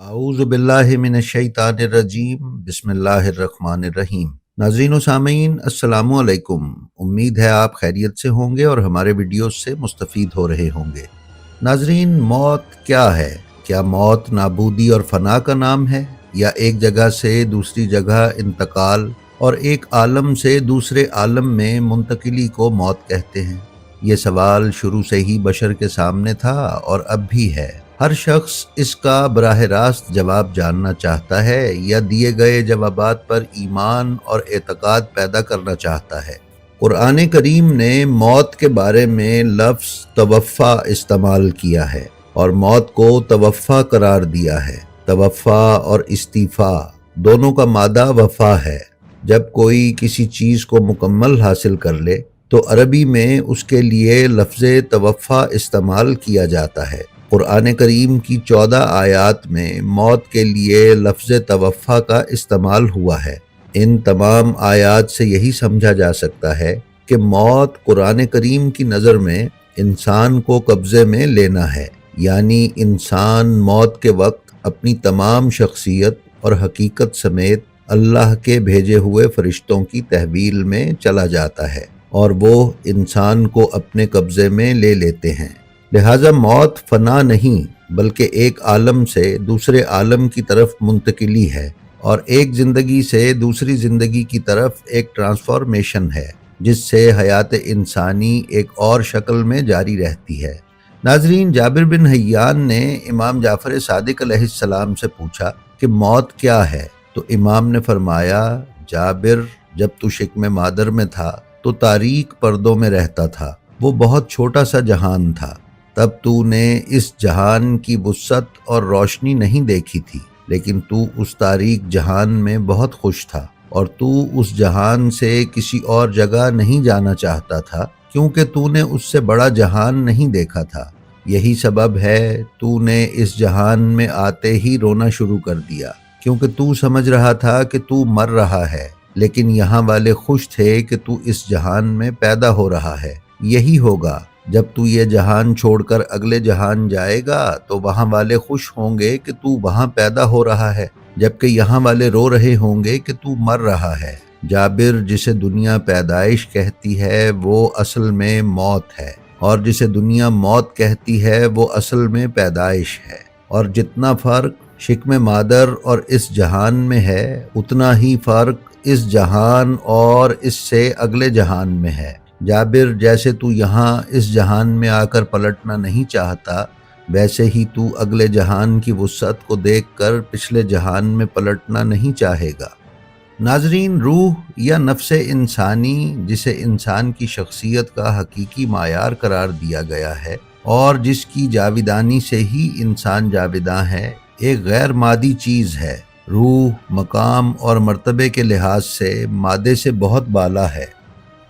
اعوذ باللہ من الشیطان الرجیم بسم اللہ الرحمن الرحیم۔ ناظرین و سامعین السلام علیکم۔ امید ہے آپ خیریت سے ہوں گے اور ہمارے ویڈیوز سے مستفید ہو رہے ہوں گے۔ ناظرین، موت کیا ہے؟ کیا موت نابودی اور فنا کا نام ہے، یا ایک جگہ سے دوسری جگہ انتقال اور ایک عالم سے دوسرے عالم میں منتقلی کو موت کہتے ہیں؟ یہ سوال شروع سے ہی بشر کے سامنے تھا اور اب بھی ہے۔ ہر شخص اس کا براہ راست جواب جاننا چاہتا ہے یا دیے گئے جوابات پر ایمان اور اعتقاد پیدا کرنا چاہتا ہے۔ قرآن کریم نے موت کے بارے میں لفظ توفیٰ استعمال کیا ہے اور موت کو توفیٰ قرار دیا ہے۔ توفیٰ اور استیفاء دونوں کا مادہ وفا ہے۔ جب کوئی کسی چیز کو مکمل حاصل کر لے تو عربی میں اس کے لیے لفظ توفیٰ استعمال کیا جاتا ہے۔ قرآن کریم کی 14 آیات میں موت کے لیے لفظ توفیٰ کا استعمال ہوا ہے۔ ان تمام آیات سے یہی سمجھا جا سکتا ہے کہ موت قرآن کریم کی نظر میں انسان کو قبضے میں لینا ہے، یعنی انسان موت کے وقت اپنی تمام شخصیت اور حقیقت سمیت اللہ کے بھیجے ہوئے فرشتوں کی تحویل میں چلا جاتا ہے اور وہ انسان کو اپنے قبضے میں لے لیتے ہیں۔ لہٰذا موت فنا نہیں بلکہ ایک عالم سے دوسرے عالم کی طرف منتقلی ہے، اور ایک زندگی سے دوسری زندگی کی طرف ایک ٹرانسفارمیشن ہے جس سے حیات انسانی ایک اور شکل میں جاری رہتی ہے۔ ناظرین، جابر بن حیان نے امام جعفر صادق علیہ السلام سے پوچھا کہ موت کیا ہے، تو امام نے فرمایا، جابر، جب تو شکم مادر میں تھا تو تاریک پردوں میں رہتا تھا، وہ بہت چھوٹا سا جہان تھا، تب تو نے اس جہان کی وسعت اور روشنی نہیں دیکھی تھی، لیکن تو اس تاریک جہان میں بہت خوش تھا، اور تو اس جہان سے کسی اور جگہ نہیں جانا چاہتا تھا کیونکہ تو نے اس سے بڑا جہان نہیں دیکھا تھا۔ یہی سبب ہے تو نے اس جہان میں آتے ہی رونا شروع کر دیا، کیونکہ تو سمجھ رہا تھا کہ تو مر رہا ہے، لیکن یہاں والے خوش تھے کہ تو اس جہان میں پیدا ہو رہا ہے۔ یہی ہوگا جب تو یہ جہان چھوڑ کر اگلے جہان جائے گا تو وہاں والے خوش ہوں گے کہ تو وہاں پیدا ہو رہا ہے، جبکہ یہاں والے رو رہے ہوں گے کہ تو مر رہا ہے۔ جابر، جسے دنیا پیدائش کہتی ہے وہ اصل میں موت ہے، اور جسے دنیا موت کہتی ہے وہ اصل میں پیدائش ہے، اور جتنا فرق شکم مادر اور اس جہان میں ہے اتنا ہی فرق اس جہان اور اس سے اگلے جہان میں ہے۔ جابر، جیسے تو یہاں اس جہان میں آ کر پلٹنا نہیں چاہتا، ویسے ہی تو اگلے جہان کی وسعت کو دیکھ کر پچھلے جہان میں پلٹنا نہیں چاہے گا۔ ناظرین، روح یا نفس انسانی، جسے انسان کی شخصیت کا حقیقی معیار قرار دیا گیا ہے اور جس کی جاویدانی سے ہی انسان جاویداں ہے، ایک غیر مادی چیز ہے۔ روح مقام اور مرتبے کے لحاظ سے مادے سے بہت بالا ہے۔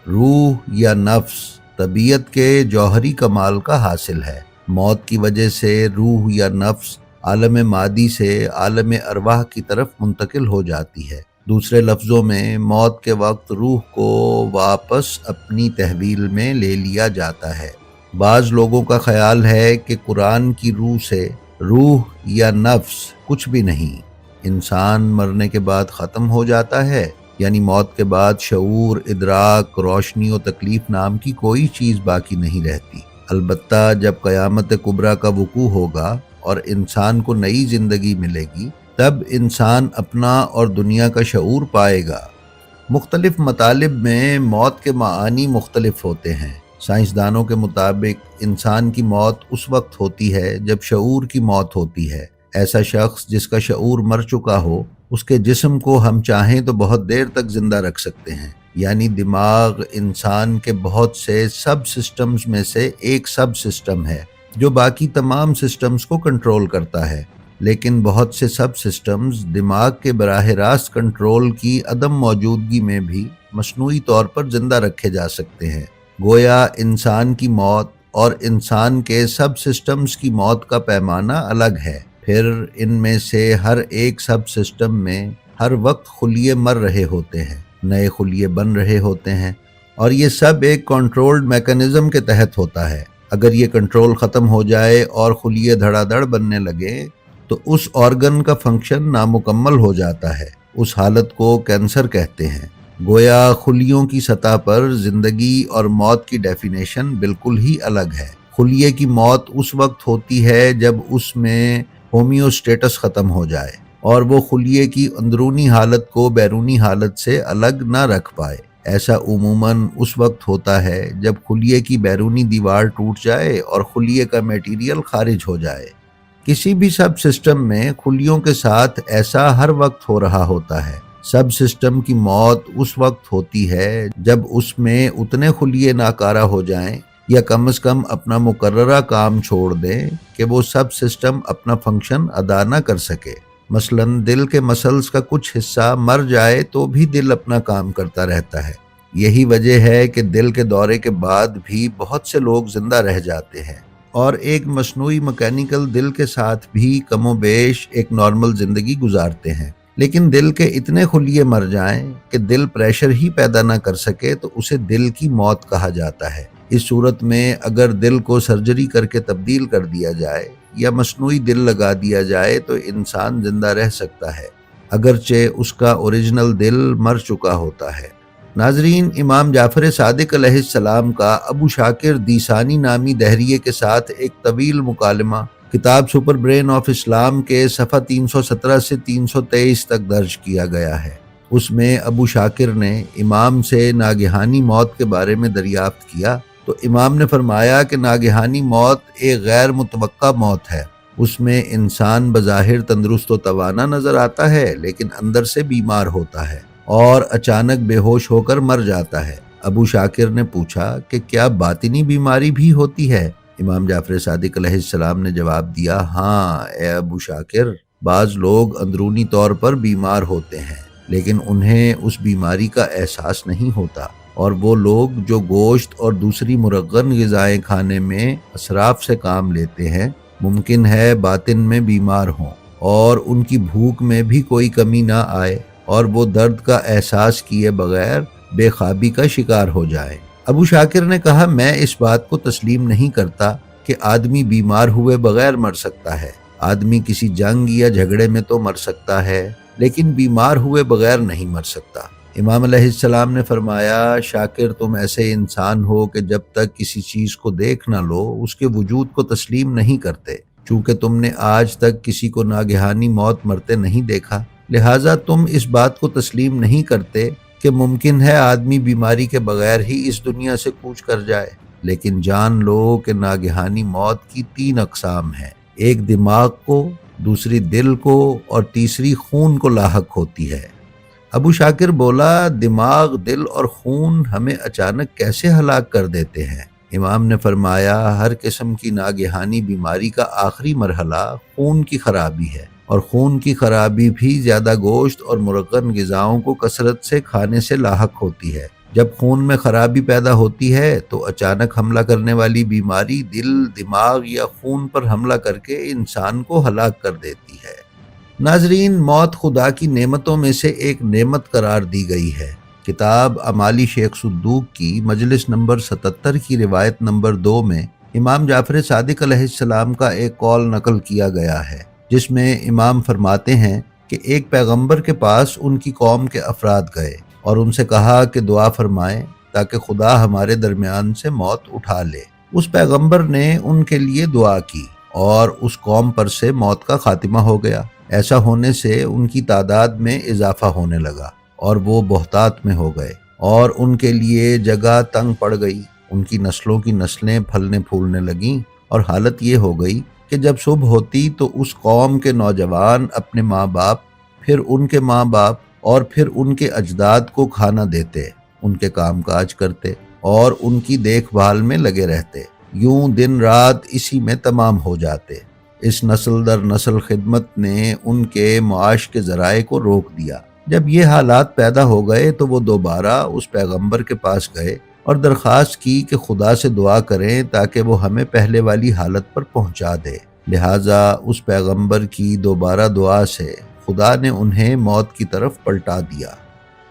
روح یا نفس طبیعت کے جوہری کمال کا حاصل ہے۔ موت کی وجہ سے روح یا نفس عالم مادی سے عالم ارواح کی طرف منتقل ہو جاتی ہے۔ دوسرے لفظوں میں، موت کے وقت روح کو واپس اپنی تحویل میں لے لیا جاتا ہے۔ بعض لوگوں کا خیال ہے کہ قرآن کی روح سے روح یا نفس کچھ بھی نہیں، انسان مرنے کے بعد ختم ہو جاتا ہے، یعنی موت کے بعد شعور، ادراک، روشنی و تکلیف نام کی کوئی چیز باقی نہیں رہتی۔ البتہ جب قیامت کبریٰ کا وقوع ہوگا اور انسان کو نئی زندگی ملے گی، تب انسان اپنا اور دنیا کا شعور پائے گا۔ مختلف مطالب میں موت کے معانی مختلف ہوتے ہیں۔ سائنسدانوں کے مطابق انسان کی موت اس وقت ہوتی ہے جب شعور کی موت ہوتی ہے۔ ایسا شخص جس کا شعور مر چکا ہو، اس کے جسم کو ہم چاہیں تو بہت دیر تک زندہ رکھ سکتے ہیں، یعنی دماغ انسان کے بہت سے سب سسٹمز میں سے ایک سب سسٹم ہے جو باقی تمام سسٹمز کو کنٹرول کرتا ہے، لیکن بہت سے سب سسٹمز دماغ کے براہ راست کنٹرول کی عدم موجودگی میں بھی مصنوعی طور پر زندہ رکھے جا سکتے ہیں۔ گویا انسان کی موت اور انسان کے سب سسٹمز کی موت کا پیمانہ الگ ہے۔ پھر ان میں سے ہر ایک سب سسٹم میں ہر وقت خلیے مر رہے ہوتے ہیں، نئے خلیے بن رہے ہوتے ہیں، اور یہ سب ایک کنٹرولڈ میکانزم کے تحت ہوتا ہے۔ اگر یہ کنٹرول ختم ہو جائے اور خلیے دھڑا دھڑ بننے لگے تو اس آرگن کا فنکشن نامکمل ہو جاتا ہے۔ اس حالت کو کینسر کہتے ہیں۔ گویا خلیوں کی سطح پر زندگی اور موت کی ڈیفینیشن بالکل ہی الگ ہے۔ خلیے کی موت اس وقت ہوتی ہے جب اس میں ہومیوسٹیٹس ختم ہو جائے اور وہ خلیے کی اندرونی حالت کو بیرونی حالت سے الگ نہ رکھ پائے۔ ایسا عموماً اس وقت ہوتا ہے جب خلیے کی بیرونی دیوار ٹوٹ جائے اور خلیے کا میٹیریل خارج ہو جائے۔ کسی بھی سب سسٹم میں خلیوں کے ساتھ ایسا ہر وقت ہو رہا ہوتا ہے۔ سب سسٹم کی موت اس وقت ہوتی ہے جب اس میں اتنے خلیے ناکارہ ہو جائیں یا کم از کم اپنا مقررہ کام چھوڑ دیں کہ وہ سب سسٹم اپنا فنکشن ادا نہ کر سکے۔ مثلاً دل کے مسلز کا کچھ حصہ مر جائے تو بھی دل اپنا کام کرتا رہتا ہے۔ یہی وجہ ہے کہ دل کے دورے کے بعد بھی بہت سے لوگ زندہ رہ جاتے ہیں اور ایک مصنوعی مکینیکل دل کے ساتھ بھی کم و بیش ایک نارمل زندگی گزارتے ہیں۔ لیکن دل کے اتنے خلیے مر جائیں کہ دل پریشر ہی پیدا نہ کر سکے تو اسے دل کی موت کہا جاتا ہے۔ اس صورت میں اگر دل کو سرجری کر کے تبدیل کر دیا جائے یا مصنوعی دل لگا دیا جائے تو انسان زندہ رہ سکتا ہے، اگرچہ اس کا اوریجنل دل مر چکا ہوتا ہے۔ ناظرین، امام جعفر صادق علیہ السلام کا ابو شاکر دیسانی نامی دہریے کے ساتھ ایک طویل مکالمہ کتاب سپر برین آف اسلام کے صفحہ 317 سے 323 تک درج کیا گیا ہے۔ اس میں ابو شاکر نے امام سے ناگہانی موت کے بارے میں دریافت کیا تو امام نے فرمایا کہ ناگہانی موت ایک غیر متوقع موت ہے۔ اس میں انسان بظاہر تندرست و توانا نظر آتا ہے لیکن اندر سے بیمار ہوتا ہے اور اچانک بے ہوش ہو کر مر جاتا ہے۔ ابو شاکر نے پوچھا کہ کیا باطنی بیماری بھی ہوتی ہے؟ امام جعفر صادق علیہ السلام نے جواب دیا، ہاں اے ابو شاکر، بعض لوگ اندرونی طور پر بیمار ہوتے ہیں لیکن انہیں اس بیماری کا احساس نہیں ہوتا، اور وہ لوگ جو گوشت اور دوسری مرغن غذائیں کھانے میں اسراف سے کام لیتے ہیں ممکن ہے باطن میں بیمار ہوں اور ان کی بھوک میں بھی کوئی کمی نہ آئے اور وہ درد کا احساس کیے بغیر بے خوابی کا شکار ہو جائے۔ ابو شاکر نے کہا، میں اس بات کو تسلیم نہیں کرتا کہ آدمی بیمار ہوئے بغیر مر سکتا ہے۔ آدمی کسی جنگ یا جھگڑے میں تو مر سکتا ہے لیکن بیمار ہوئے بغیر نہیں مر سکتا۔ امام علیہ السلام نے فرمایا، شاکر، تم ایسے انسان ہو کہ جب تک کسی چیز کو دیکھ نہ لو اس کے وجود کو تسلیم نہیں کرتے۔ چونکہ تم نے آج تک کسی کو ناگہانی موت مرتے نہیں دیکھا، لہٰذا تم اس بات کو تسلیم نہیں کرتے کہ ممکن ہے آدمی بیماری کے بغیر ہی اس دنیا سے کوچ کر جائے۔ لیکن جان لو کہ ناگہانی موت کی 3 اقسام ہیں، ایک دماغ کو، دوسری دل کو اور تیسری خون کو لاحق ہوتی ہے۔ ابو شاکر بولا، دماغ، دل اور خون ہمیں اچانک کیسے ہلاک کر دیتے ہیں؟ امام نے فرمایا، ہر قسم کی ناگہانی بیماری کا آخری مرحلہ خون کی خرابی ہے، اور خون کی خرابی بھی زیادہ گوشت اور مرغن غذاؤں کو کثرت سے کھانے سے لاحق ہوتی ہے۔ جب خون میں خرابی پیدا ہوتی ہے تو اچانک حملہ کرنے والی بیماری دل، دماغ یا خون پر حملہ کر کے انسان کو ہلاک کر دیتی ہے۔ ناظرین، موت خدا کی نعمتوں میں سے ایک نعمت قرار دی گئی ہے۔ کتاب اعمال شیخ صدوق کی مجلس نمبر 77 کی روایت نمبر 2 میں امام جعفر صادق علیہ السلام کا ایک قول نقل کیا گیا ہے، جس میں امام فرماتے ہیں کہ ایک پیغمبر کے پاس ان کی قوم کے افراد گئے اور ان سے کہا کہ دعا فرمائیں تاکہ خدا ہمارے درمیان سے موت اٹھا لے۔ اس پیغمبر نے ان کے لیے دعا کی اور اس قوم پر سے موت کا خاتمہ ہو گیا۔ ایسا ہونے سے ان کی تعداد میں اضافہ ہونے لگا اور وہ بہتات میں ہو گئے اور ان کے لیے جگہ تنگ پڑ گئی۔ ان کی نسلوں کی نسلیں پھلنے پھولنے لگیں اور حالت یہ ہو گئی کہ جب صبح ہوتی تو اس قوم کے نوجوان اپنے ماں باپ، پھر ان کے ماں باپ اور پھر ان کے اجداد کو کھانا دیتے، ان کے کام کاج کرتے اور ان کی دیکھ بھال میں لگے رہتے۔ یوں دن رات اسی میں تمام ہو جاتے۔ اس نسل در نسل خدمت نے ان کے معاش کے ذرائع کو روک دیا۔ جب یہ حالات پیدا ہو گئے تو وہ دوبارہ اس پیغمبر کے پاس گئے اور درخواست کی کہ خدا سے دعا کریں تاکہ وہ ہمیں پہلے والی حالت پر پہنچا دے۔ لہٰذا اس پیغمبر کی دوبارہ دعا سے خدا نے انہیں موت کی طرف پلٹا دیا۔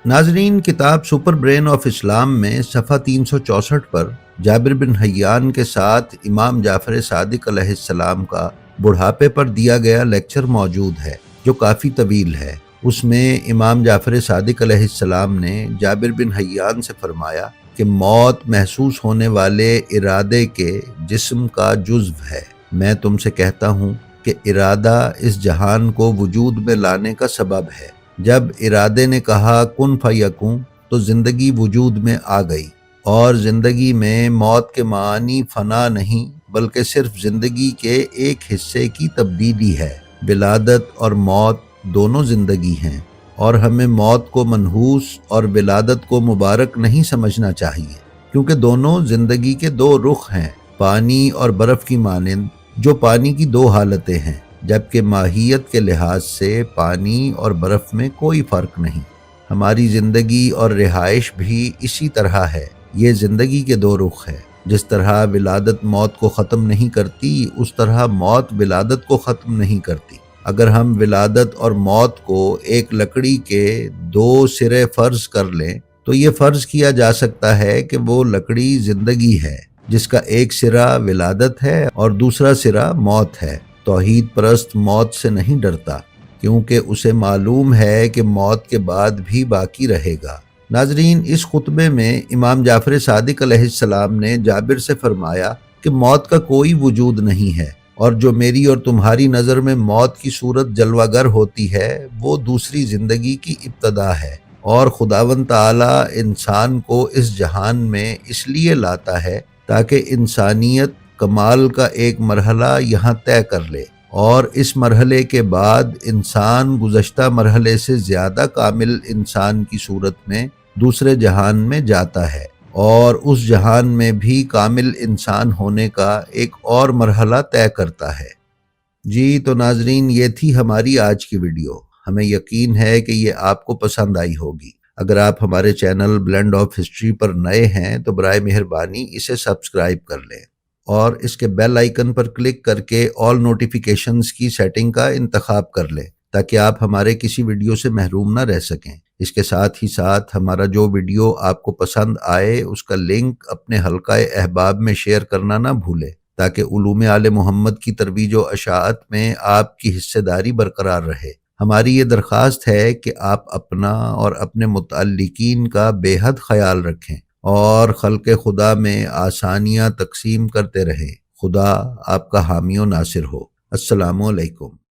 ناظرین، کتاب سپر برین آف اسلام میں صفحہ 364 پر جابر بن حیان کے ساتھ امام جعفر صادق علیہ السلام کا بڑھاپے پر دیا گیا لیکچر موجود ہے جو کافی طویل ہے۔ اس میں امام جعفر صادق علیہ السلام نے جابر بن حیان سے فرمایا کہ موت محسوس ہونے والے ارادے کے جسم کا جزو ہے۔ میں تم سے کہتا ہوں کہ ارادہ اس جہان کو وجود میں لانے کا سبب ہے۔ جب ارادے نے کہا کن فیکون تو زندگی وجود میں آ گئی، اور زندگی میں موت کے معنی فنا نہیں بلکہ صرف زندگی کے ایک حصے کی تبدیلی ہے۔ ولادت اور موت دونوں زندگی ہیں، اور ہمیں موت کو منحوس اور ولادت کو مبارک نہیں سمجھنا چاہیے، کیونکہ دونوں زندگی کے دو رخ ہیں، پانی اور برف کی مانند، جو پانی کی دو حالتیں ہیں، جبکہ ماہیت کے لحاظ سے پانی اور برف میں کوئی فرق نہیں۔ ہماری زندگی اور رہائش بھی اسی طرح ہے، یہ زندگی کے دو رخ ہے۔ جس طرح ولادت موت کو ختم نہیں کرتی، اس طرح موت ولادت کو ختم نہیں کرتی۔ اگر ہم ولادت اور موت کو ایک لکڑی کے دو سرے فرض کر لیں تو یہ فرض کیا جا سکتا ہے کہ وہ لکڑی زندگی ہے جس کا ایک سرا ولادت ہے اور دوسرا سرا موت ہے۔ توحید پرست موت سے نہیں ڈرتا، کیونکہ اسے معلوم ہے کہ موت کے بعد بھی باقی رہے گا۔ ناظرین، اس خطبے میں امام جعفر صادق علیہ السلام نے جابر سے فرمایا کہ موت کا کوئی وجود نہیں ہے، اور جو میری اور تمہاری نظر میں موت کی صورت جلوہ گر ہوتی ہے وہ دوسری زندگی کی ابتدا ہے، اور خداوند تعالی انسان کو اس جہان میں اس لیے لاتا ہے تاکہ انسانیت کمال کا ایک مرحلہ یہاں طے کر لے، اور اس مرحلے کے بعد انسان گزشتہ مرحلے سے زیادہ کامل انسان کی صورت میں دوسرے جہان میں جاتا ہے، اور اس جہان میں بھی کامل انسان ہونے کا ایک اور مرحلہ طے کرتا ہے۔ جی تو ناظرین، یہ تھی ہماری آج کی ویڈیو۔ ہمیں یقین ہے کہ یہ آپ کو پسند آئی ہوگی۔ اگر آپ ہمارے چینل بلینڈ آف ہسٹری پر نئے ہیں تو برائے مہربانی اسے سبسکرائب کر لیں، اور اس کے بیل آئیکن پر کلک کر کے آل نوٹیفیکیشنز کی سیٹنگ کا انتخاب کر لیں تاکہ آپ ہمارے کسی ویڈیو سے محروم نہ رہ سکیں۔ اس کے ساتھ ہی ساتھ ہمارا جو ویڈیو آپ کو پسند آئے اس کا لنک اپنے حلقہ احباب میں شیئر کرنا نہ بھولیں، تاکہ علوم آل محمد کی ترویج و اشاعت میں آپ کی حصہ داری برقرار رہے۔ ہماری یہ درخواست ہے کہ آپ اپنا اور اپنے متعلقین کا بے حد خیال رکھیں اور خلق خدا میں آسانیاں تقسیم کرتے رہیں۔ خدا آپ کا حامی و ناصر ہو۔ السلام علیکم۔